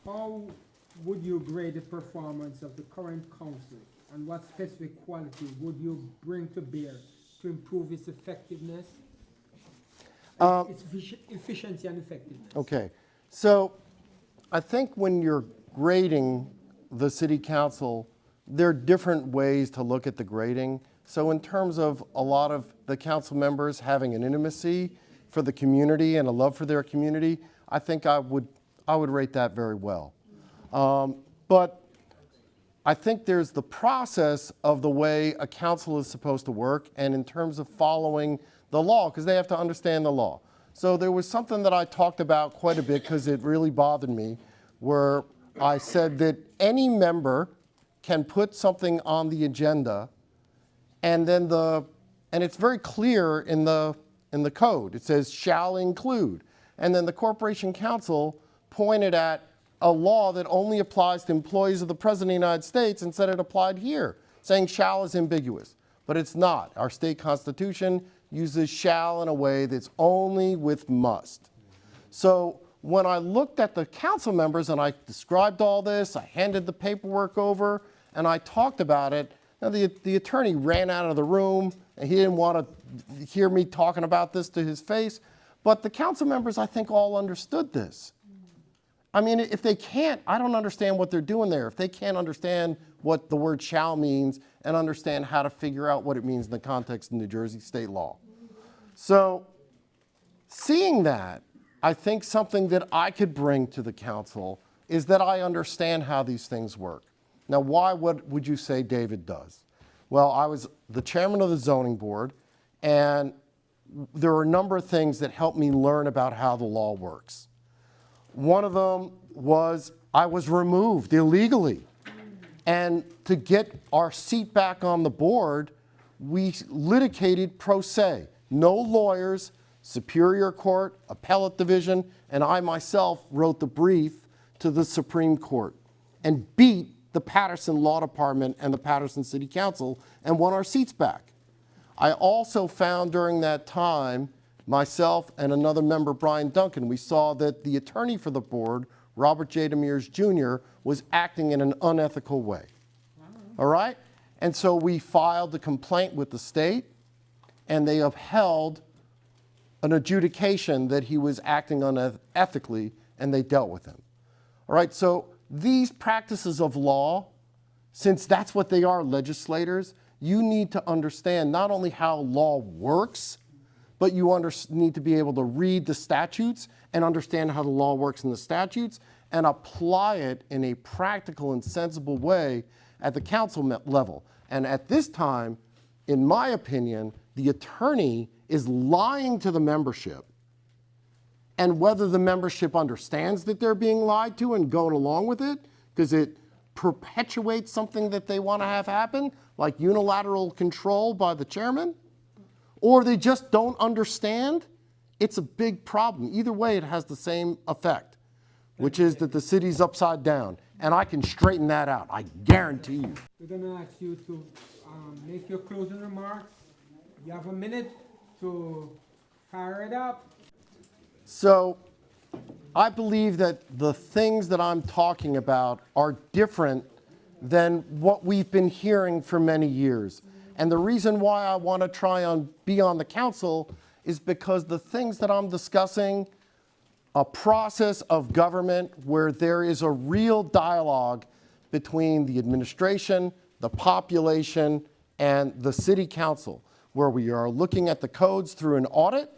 how would you grade the performance of the current council, and what specific quality would you bring to bear to improve its effectiveness, its efficiency and effectiveness? Okay, so I think when you're grading the city council, there are different ways to look at the grading. So in terms of a lot of the council members having an intimacy for the community and a love for their community, I think I would rate that very well. But I think there's the process of the way a council is supposed to work, and in terms of following the law, because they have to understand the law. So there was something that I talked about quite a bit because it really bothered me, where I said that any member can put something on the agenda, and then and it's very clear in the code. It says shall include, and then the Corporation Council pointed at a law that only applies to employees of the President of the United States and said it applied here, saying shall is ambiguous, but it's not. Our state constitution uses shall in a way that's only with must. So when I looked at the council members and I described all this, I handed the paperwork over and I talked about it. Now the attorney ran out of the room and he didn't want to hear me talking about this to his face, but the council members I think all understood this. I mean, if they can't, I don't understand what they're doing there. If they can't understand what the word shall means and understand how to figure out what it means in the context of New Jersey state law. So seeing that, I think something that I could bring to the council is that I understand how these things work. Now, what would you say David does? Well, I was the chairman of the zoning board, and there are a number of things that helped me learn about how the law works. One of them was I was removed illegally. And to get our seat back on the board, we litigated pro se. No lawyers, Superior Court, Appellate Division, and I myself wrote the brief to the Supreme Court and beat the Paterson Law Department and the Paterson City Council and won our seats back. I also found during that time, myself and another member, Brian Duncan, we saw that the attorney for the board, Robert J. Demers Jr., was acting in an unethical way. All right? And so we filed a complaint with the state, and they upheld an adjudication that he was acting unethically, and they dealt with him. All right? So these practices of law, since that's what they are, legislators, you need to understand not only how law works, but you need to be able to read the statutes and understand how the law works in the statutes and apply it in a practical and sensible way at the council level. And at this time, in my opinion, the attorney is lying to the membership. And whether the membership understands that they're being lied to and going along with it, because it perpetuates something that they want to have happen, like unilateral control by the chairman, or they just don't understand, it's a big problem. Either way, it has the same effect, which is that the city's upside down. And I can straighten that out, I guarantee you. We're going to ask you to make your closing remarks. You have a minute to fire it up. So I believe that the things that I'm talking about are different than what we've been hearing for many years. And the reason why I want to try and be on the council is because the things that I'm discussing, a process of government where there is a real dialogue between the administration, the population, and the city council, where we are looking at the codes through an audit,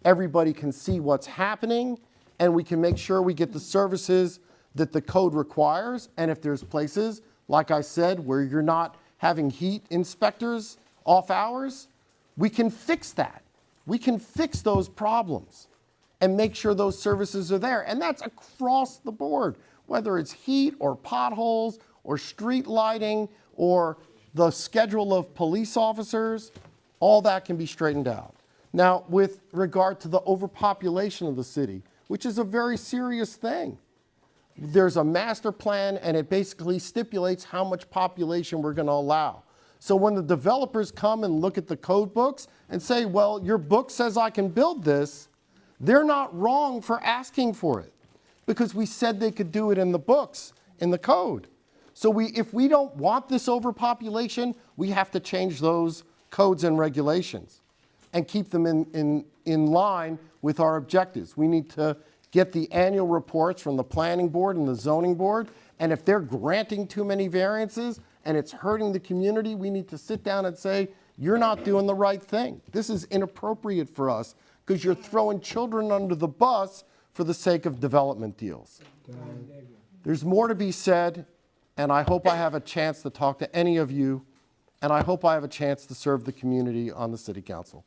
everybody can see what's happening, and we can make sure we get the services that the code requires. And if there's places, like I said, where you're not having heat inspectors off hours, we can fix that. We can fix those problems and make sure those services are there. And that's across the board, whether it's heat or potholes or street lighting or the schedule of police officers, all that can be straightened out. Now, with regard to the overpopulation of the city, which is a very serious thing, there's a master plan and it basically stipulates how much population we're going to allow. So when the developers come and look at the code books and say, well, your book says I can build this, they're not wrong for asking for it. because we said they could do it in the books, in the code. So if we don't want this overpopulation, we have to change those codes and regulations and keep them in line with our objectives. We need to get the annual reports from the planning board and the zoning board, and if they're granting too many variances and it's hurting the community, we need to sit down and say, you're not doing the right thing. This is inappropriate for us because you're throwing children under the bus for the sake of development deals. There's more to be said, and I hope I have a chance to talk to any of you, and I hope I have a chance to serve the community on the city council.